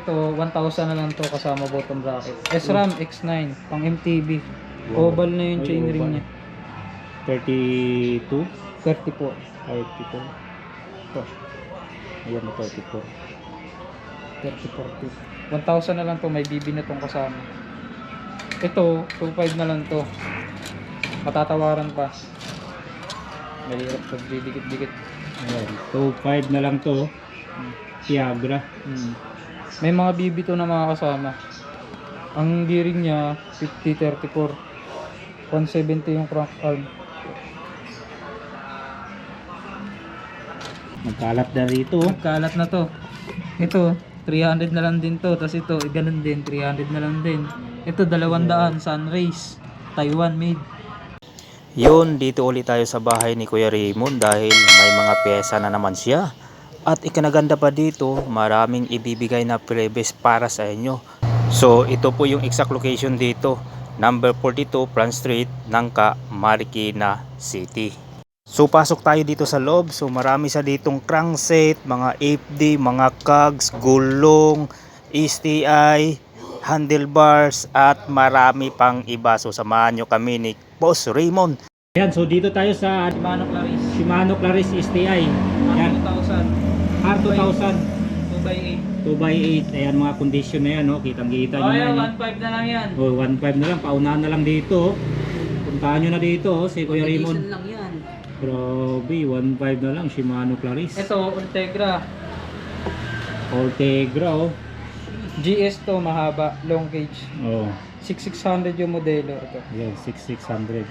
ito, 1,000 na lang to kasama bottom bracket. SRAM X9, pang MTB. Oval na yung chainring niya. 32? 34. 34. Ito, Ayan na 34. 34. 1,000 na lang to, may BB na tong kasama. Ito, 2,500 na lang to. Matatawaran pa. Mahirap pagdidikit-dikit. Ayan, 2.5 na lang to. Tiagra. May mga BB to na mga kasama. Ang gearing niya 50-34, 170 yung crank arm. Magkalat na rito. Kalat na to. Ito 300 na lang din to. Tapos ito ganun din, 300 na lang din. Ito 200 Sunrays, Taiwan made. Yun, dito ulit tayo sa bahay ni Kuya Raymond dahil may mga pyesa na naman siya. At ikinaganda pa dito, maraming ibibigay na previous para sa inyo. So ito po yung exact location dito, number 42 Front Street, Nangka, Marikina City. So pasok tayo dito sa loob. So marami sa ditong crankset, mga FD, mga cogs, gulong, STI, handlebars at marami pang iba. So samahan nyo kami ni Boss Raymond. Ayan, so dito tayo sa Shimano Claris. Shimano Claris STI. Ayan, R2000. R2000 2x8. 2x8. Ayan, mga condition na yan, no? Kitang-kita nyo na yan. 1.5 na lang yan. Oh, 1.5 na lang, paunahan na lang dito. Puntahan nyo na dito, si Kuya Raymond. lang yan. Grabe, 1.5 na lang, Shimano Claris. Ito, Ultegra. Ultegra, oh. GS to, mahaba, long gauge. Oh, 6600 yung modelo. Ito. ayan, 6600.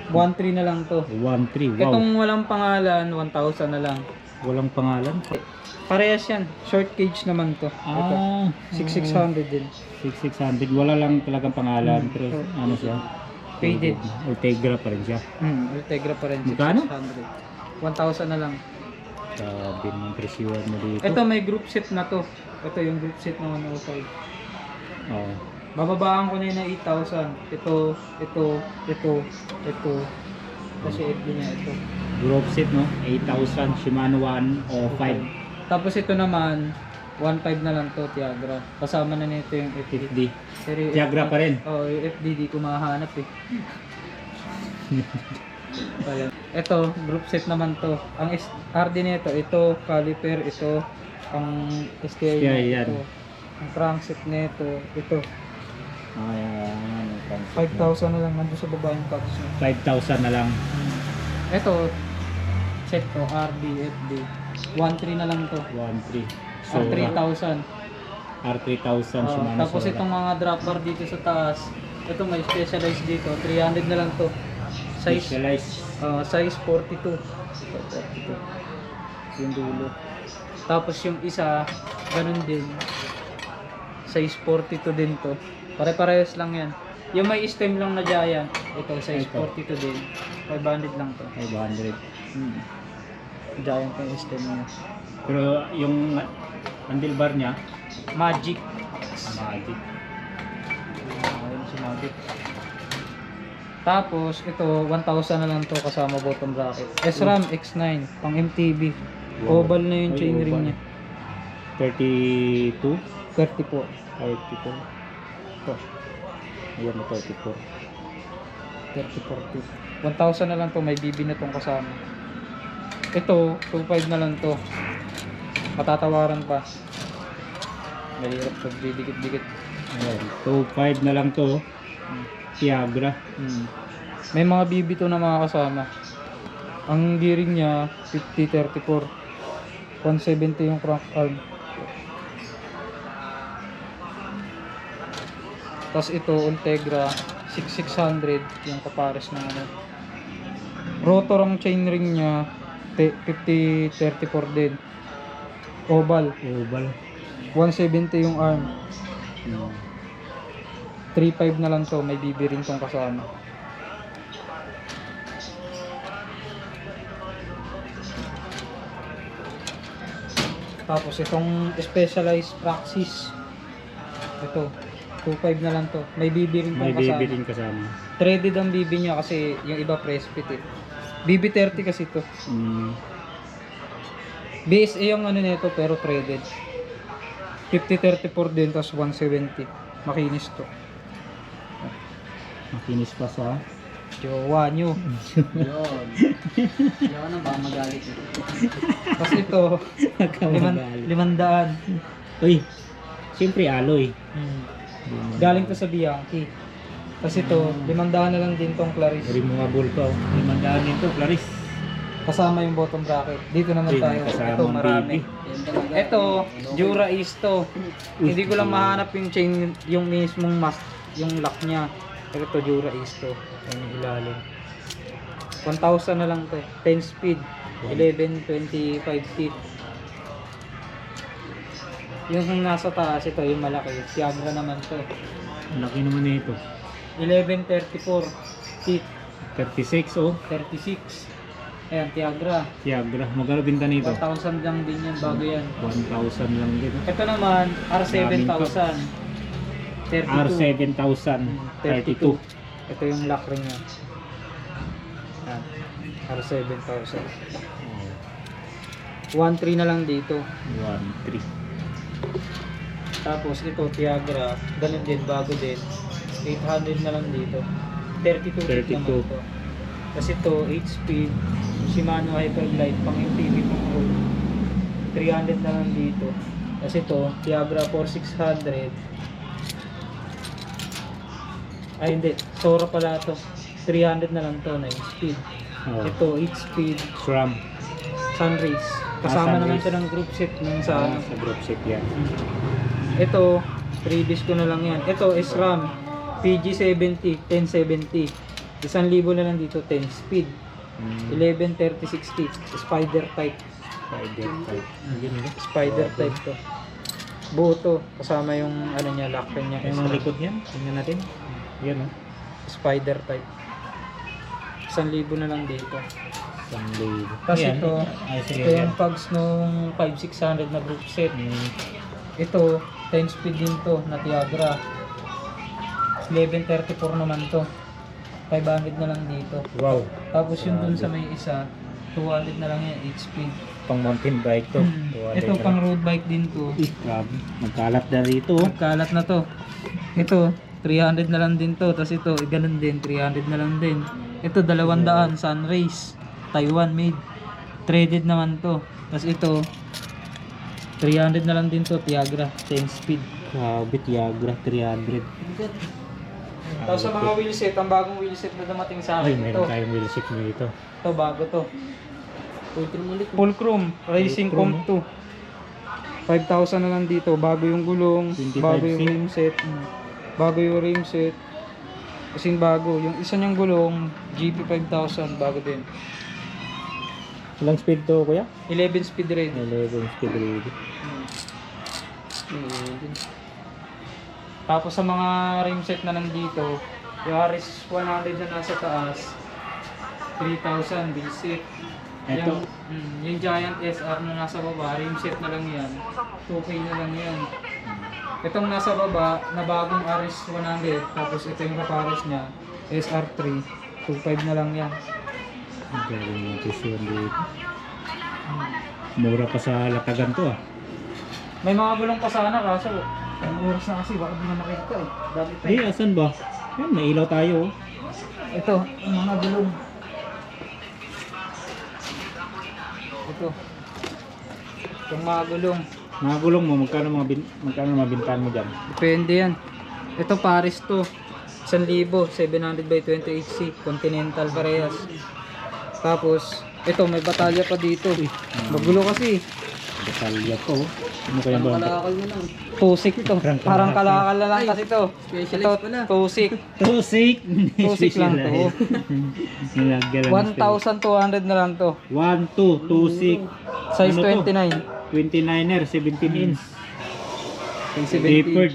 1.3 na lang to. 1.3, wow. Itong walang pangalan, 1,000 na lang. Walang pangalan. Parehas yan. Short cage naman to. Ito. 6600 din. 6600, wala lang talagang pangalan, pero ano siya? Faded. Ultegra pa rin siya. Ultegra pa rin. Magkano? 1,000 na lang. Sabi ng presyuhan mo dito. Ito may group set na to. Ito yung group set na 105. Oh. Bababaan ko na yun na 8,000. Ito. Kasi FD niya ito. Group set, no? 8,000, Shimano 105. Tapos ito naman, 1.5 na lang to, Tiagra. Kasama na nito yung FD. FD. Pero yung Tiagra pa rin. Oo, yung FD di ko mahanap eh. Ayan. Ito, group set naman to. Ang RD nito, ito, caliper, ito, ang STI STI nito, yan. ito. Ang crankset nito, ito. Ayan. 5,000 na lang, nandun sa baba yung cogs niya. 5,000 na lang. Ito, set to, RD, FD. 1.3 na lang to. 1.3. So, R3,000. R3000 Shimano. Tapos Sora. itong mga drop bar dito sa taas, ito may specialized dito, 300 na lang to. Size Specialized. size 42. Ito, 42. Yung dulo. Tapos yung isa, ganun din. Size 42 din to. Pare-parehas lang yan. Yung may stem lang na giant, ito size Ito. 42 din. 500 lang to. 500. Giant yung stem niya. Pero yung handlebar niya, Magic. Magic. Ayun si Magic. Tapos ito 1,000 na lang to kasama bottom bracket. SRAM X9 pang MTB. Oval na yung Ay, chainring oval. niya. 32? 34. 34. Ito. Ayan na 34. 34. 1,000 na lang to, may BB na tong kasama. Ito 2,500 na lang to. Matatawaran pa. Mahirap pagdidikit-dikit. Ayan, 2.5 na lang to. Tiagra. May mga BB to na mga kasama. Ang gearing niya 50-34, 170 yung crank arm. Tapos ito Ultegra 6600 yung kapares ng ano. Rotor ang chainring niya 50-34 din. Oval Oval. 170 yung arm. 3.5 na lang to, may BB rin tong kasama. Tapos itong specialized praxis, ito 2.5 na lang to, may BB rin May tong kasama. baby din kasama. Threaded ang BB niya kasi yung iba press fit eh. BB30 kasi to. BSA yung ano nito pero threaded. 5034 din, tapos 170. Makinis to. Makinis pa sa Jowa nyo. Yun. Jowa na ba magalit ito. Tapos ito, magkamagal. 500. Uy, siyempre alloy. Galing to sa Bianchi. Tapos ito, 500 na lang din tong Clarice. Removable pa. Limandaan nito, Clarice. Kasama yung bottom bracket. Dito naman Ayun, tayo. kasama Ito ang marami. Ito, Jura Isto. Hindi ko lang mahanap yung chain, yung mismong yung lock niya. Pero ito Jura Isto. Yung ilalim. 1,000 na lang to. 10 speed. 1125 feet. Yung nasa taas ito, yung malaki. Tiagra naman to. Laki naman nito. 1134 feet. 36 oh. 36. Ayan, Tiagra. Tiagra. Magkano binta nito? 1,000 lang din yan, bago yan. 1,000 lang din. Ito naman, R7000. 32. R7000. 32. Ito yung lock ring niya. Ayan, R7000. 1.3 na lang dito. 1,300. Tapos ito, Tiagra. Ganun din, bago din. 800 na lang dito. 32 feet naman ito. Tapos ito, 8 speed. Shimano Hyperglide, pang MTB pang road. 300 na lang dito. Tapos ito, Tiagra 4600. Ay hindi, Sora pala to. 300 na lang to, 9 speed. Oh. Ito, 8 speed, SRAM. Sunrace. Kasama naman Sunrace. siya ng group set nung sa ano. Sa group set yan. Ito, previous ko na lang yan. Ito, SRAM, PG70, 1070. 1,000 na lang dito, 10 speed. 113060, spider type. Spider type. Spider type to. Buo to, kasama yung ano niya, lock ring niya. Yung mga likod niyan, tingnan natin. Yan oh. Spider type. 1,000 na lang dito. Sunday. Tapos ito, Ay, sige ito yan. yung Pugs nung 5600 na group set. Ito, 10 speed din to, na Tiagra. 1134 naman to. 500 na lang dito. Wow. Tapos yung dun sa may isa, 200 na lang yan, 8 speed. Pang mountain bike to. Ito pang road bike din to. Grabe. Magkalat na rito. Kalat na to. Ito, 300 na lang din to. Tapos ito, ganun din, 300 na lang din. Ito, 200, Sunrace. Taiwan made. Threaded naman to. Tapos ito, 300 na lang din to, Tiagra, 10 speed. Grabe, Tiagra 300. Tapos sa mga wheelset, ang bagong wheelset na dumating sa Ay, akin, ito. meron tayong wheelset dito. Ito, bago to. Fulcrum Racing Fulcrum, Comp 2. 5,000 na lang dito. Bago yung gulong, 25 bago yung C. rim set. Bago yung rim set. Kasing bago. Yung isa niyang gulong, GP 5,000, bago din. Ilang speed to, kuya? 11 speed ready. 11 speed ready. Tapos sa mga rim set na nandito, yung RS 100 na nasa taas, 3,000 basic. Ito. Yung Giant SR na nasa baba, rim set na lang yan. 2K na lang yan. Itong nasa baba, na bagong RS 100, tapos ito yung kapares niya, SR3, 2.5 na lang yan. Ang galing ng tisyon dito. Mura pa sa latagan to ah. May mga gulong pa sana, kaso ang oras na kasi, baka di na makita eh. Dami pa Eh, asan ba? Yan, may ilaw tayo oh. Ito, ang mga gulong. Ito. Itong mga gulong. Mga gulong mo, magkano mabintahan mo dyan? Depende yan. Ito Paris to. 1,000, 700 by 28C. Continental parehas. Tapos, ito may batalya pa dito. Magulo kasi. Batalya po. Ano kaya ba? Tusik ito. Parang Parang kalakal. kalakal na lang kasi ito. Ito, tusik. Tusik! Tusik lang to. Nilagyan lang. 1,200 na lang to. 1, 2, tusik. Size Ano to? 29. 29er, 17 inch. 70. Tapered.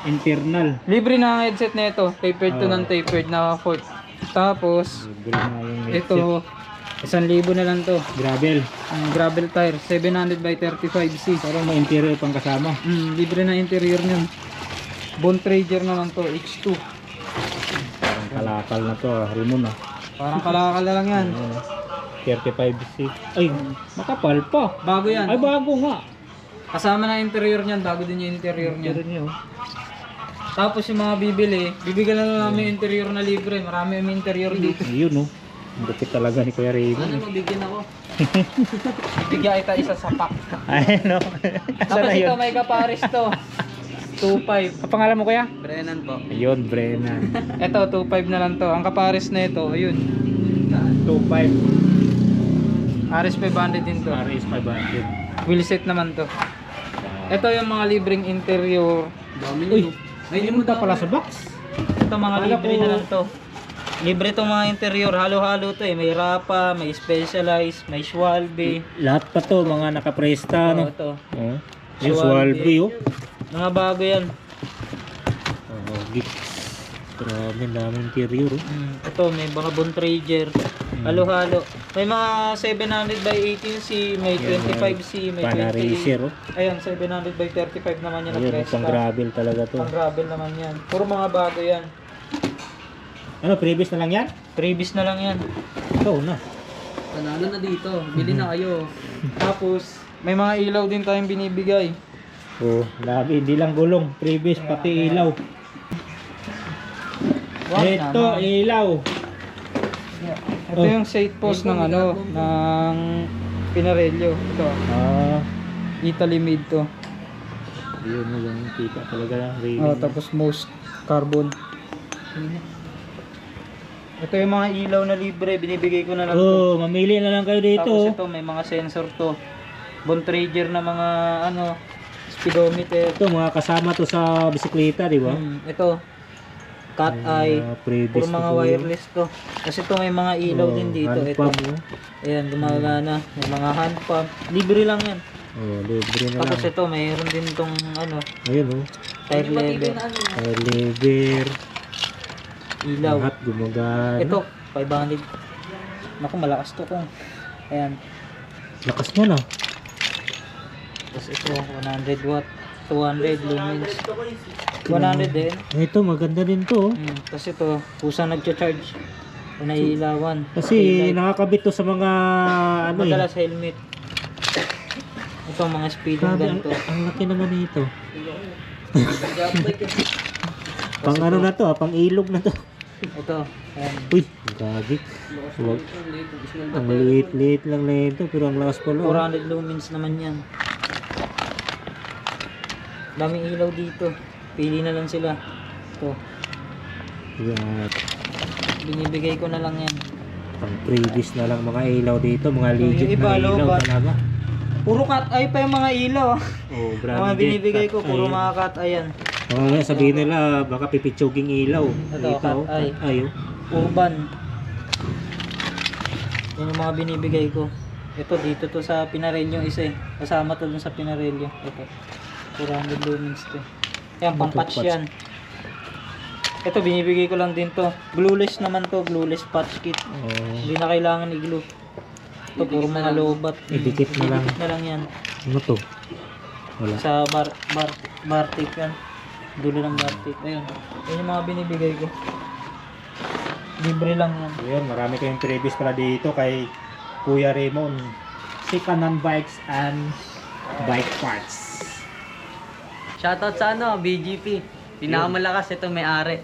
Internal. Libre na ang headset na ito. Tapered to Oh. ng tapered na 4. Tapos, Libre na yung headset. ito, 1,000 na lang to. Gravel. Ang gravel tire, 700 by 35C. Parang may interior pang kasama. Libre na interior nyon. Bone Trader naman to, H2. Parang kalakal na to. Rimon ah. Parang kalakal na lang yan. Ayan, 35C. Ay, makapal pa. Bago yan. Ay, bago nga. Kasama na interior niyan, bago din yung interior niya. Meron niyo. Tapos yung mga bibili, bibigyan na lang namin yung interior na libre. Marami yung interior dito. Ayun oh. Ang lupit talaga ni Kuya Raymond. Mabigyan ako. Bigyan kita isa sa pack. Ay, no. Tapos ito, may kapares to. 2.5. Ang pangalan mo Kuya? Brennan po. Ayun, Brennan. Ito, 2.5 na lang to. Ang kapares na ito, ayun. 2.5. RS 500 din to. RS 500. Wheel set naman to. Ito yung mga libreng interior. Uy, ayun mo pala sa box. Ito mga Wala libre po. na lang to. Libre to mga interior. Halo-halo to eh. May Rapa, may Specialized, may Schwalbe. Lahat pa to, mga nakapresta, no? Ito. Oh. Yung Swalbe, oh. Mga bago yan. Oh, gifts. Grabe, daming interior, oh. Ito, may mga Bontrager. Halo-halo. May mga 700 by 18C, may 25C, may 20. Panaracer, oh. Ayun, 700 by 35 naman yan. Ayun, na pang gravel talaga to. Pang gravel naman yan. Puro mga bago yan. Ano, previous na lang yan? Previous na lang yan. Ito na. Panalo na dito. Bili na kayo. Tapos, may mga ilaw din tayong binibigay. Oh, dami, hindi lang gulong. Previous, pati ilaw. Ito, ilaw. Ito yung shade post ng ano, ng Pinarello. Ito, Ah, Italy made to. yun na lang. Kita talaga ng rating. Tapos most carbon. Ito yung mga ilaw na libre, binibigay ko na lang to. Oh, mamili na lang kayo dito. Tapos ito, may mga sensor to. Bontrager na mga ano, speedometer. Ito, mga kasama to sa bisikleta, di ba? Ito, cat eye. Previous Puro mga wireless to. Kasi ito may mga ilaw din dito. Ito. Ayan, gumagana. May mga hand pump. Libre lang yan. Oh, libre na Tapos lang. ito, mayroon din tong ano, Ayun, oh. tire lever. Lever. Ilaw. Lahat gumagana. Ito, 500. Naku, malakas to kung. Ayan. Lakas niya na. Tapos ito, 100 watt. 200 lumens. 100 din. Ito, maganda din to. Tapos ito, kusang nagcha-charge. Kung naiilawan. Kasi nakakabit to sa mga ano eh. Madalas helmet. Ito, mga speeding Grabe, gun to. ang laki naman nito. Pang ano na to, pang ilog na to. Ito, ayan. Uy, gagi. Wag. Ang liit-liit lang na ito, pero ang lakas pala. 400 lumens naman yan. Daming ilaw dito. Pili na lang sila. Ito, Yan. binibigay ko na lang yan. Pang previous na lang mga ilaw dito, mga legit yung iba, na ilaw lobat. talaga. Puro cut eye pa yung mga ilaw. Oh, Mga branded. binibigay ko, puro Ayan. mga cut eye yan. Oh, sabihin nila, baka pipitsuging ilaw. Ito, cut eye. Ayo. Urban. Yan yung mga binibigay ko. Ito, dito to sa Pinarello isa eh. Kasama to dun sa Pinarello. Ito. 400 lumens to. Yan, pang patch patch. yan. Ito, binibigay ko lang din to. Glueless naman to, glueless patch kit. Oh, Hindi na kailangan i-glue. Ito, puro mga lobat. Idikit na lang. Idikit na lang yan. ano to? Wala. Sa bar tape yan. Dulo ng bar tape. Ayun. Yan yung mga binibigay ko. Libre lang yan. Ayun, marami kayong previous pala dito kay Kuya Raymond. Sikanan Bikes and Bike Parts. Shoutout sa ano, BGP. Pinakamalakas ito may-ari.